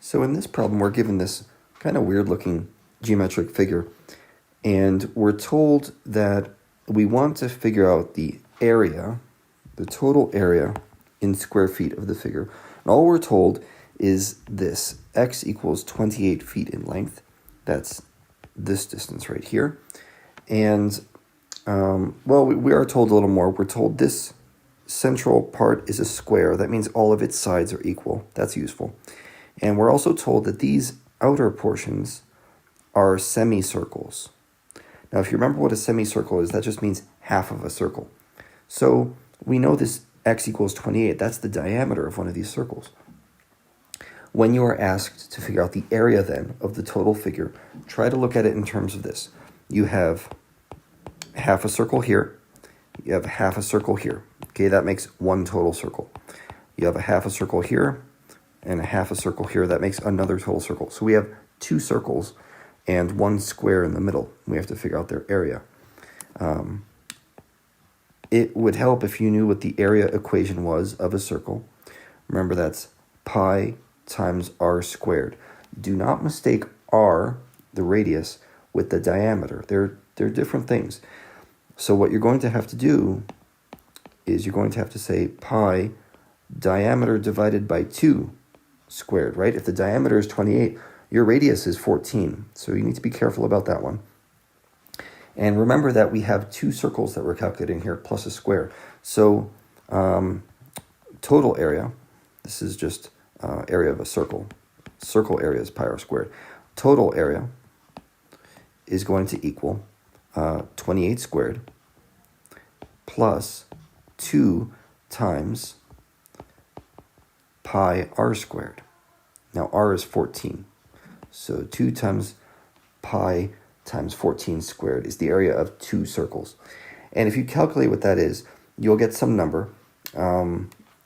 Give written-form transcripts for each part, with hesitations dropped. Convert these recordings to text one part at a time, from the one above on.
So in this problem, we're given this kind of weird looking geometric figure, and we're told that we want to figure out the area, the total area in square feet of the figure. And all we're told is this: x equals 28 feet in length. That's this distance right here. And, we are told a little more. We're told this central part is a square. That means all of its sides are equal. That's useful. And we're also told that these outer portions are semicircles. Now, if you remember what a semicircle is, that just means half of a circle. So we know this x equals 28. That's the diameter of one of these circles. When you are asked to figure out the area then of the total figure, try to look at it in terms of this. You have half a circle here. You have half a circle here. Okay, that makes one total circle. You have a half a circle here and a half a circle here. That makes another total circle. So we have two circles and one square in the middle. We have to figure out their area. It would help if you knew what the area equation was of a circle. Remember, that's pi times r squared. Do not mistake r, the radius, with the diameter. They're different things. So what you're going to have to do is you're going to have to say pi diameter divided by 2 squared, right? If the diameter is 28, your radius is 14. So you need to be careful about that one. And remember that we have two circles that we're calculating here plus a square. So total area, this is just area of a circle. Circle area is pi r squared. Total area is going to equal 28 squared plus 2 times pi r squared. Now r is 14. So 2 times pi times 14 squared is the area of two circles. And if you calculate what that is, you'll get some number.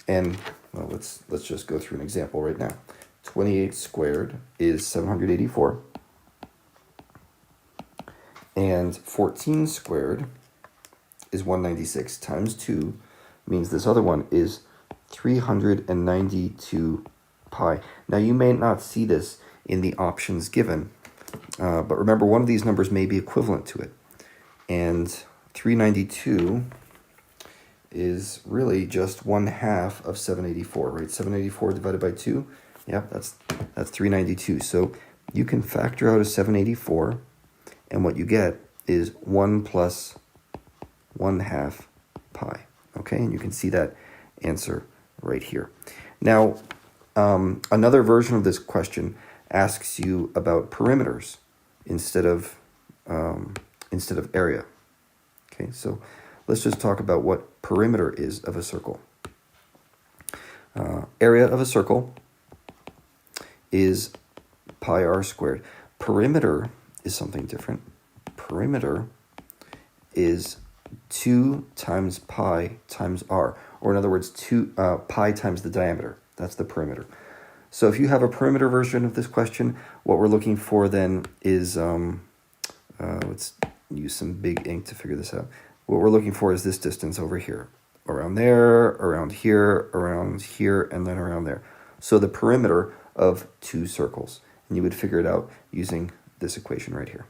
Let's just go through an example right now. 28 squared is 784. And 14 squared is 196 times 2 means this other one is 392 pi. Now, you may not see this in the options given, but remember, one of these numbers may be equivalent to it. And 392 is really just 1/2 of 784, right? 784 divided by 2, yep, that's 392. So you can factor out a 784, and what you get is 1 plus 1/2 pi, okay? And you can see that answer right here. Now, another version of this question asks you about perimeters instead of area. Okay, so let's just talk about what perimeter is of a circle. Area of a circle is pi r squared. Perimeter is something different. Perimeter is 2 times pi times r, or in other words, pi times the diameter. That's the perimeter. So if you have a perimeter version of this question, what we're looking for then is, let's use some big ink to figure this out. What we're looking for is this distance over here, around there, around here, and then around there. So the perimeter of two circles. And you would figure it out using this equation right here.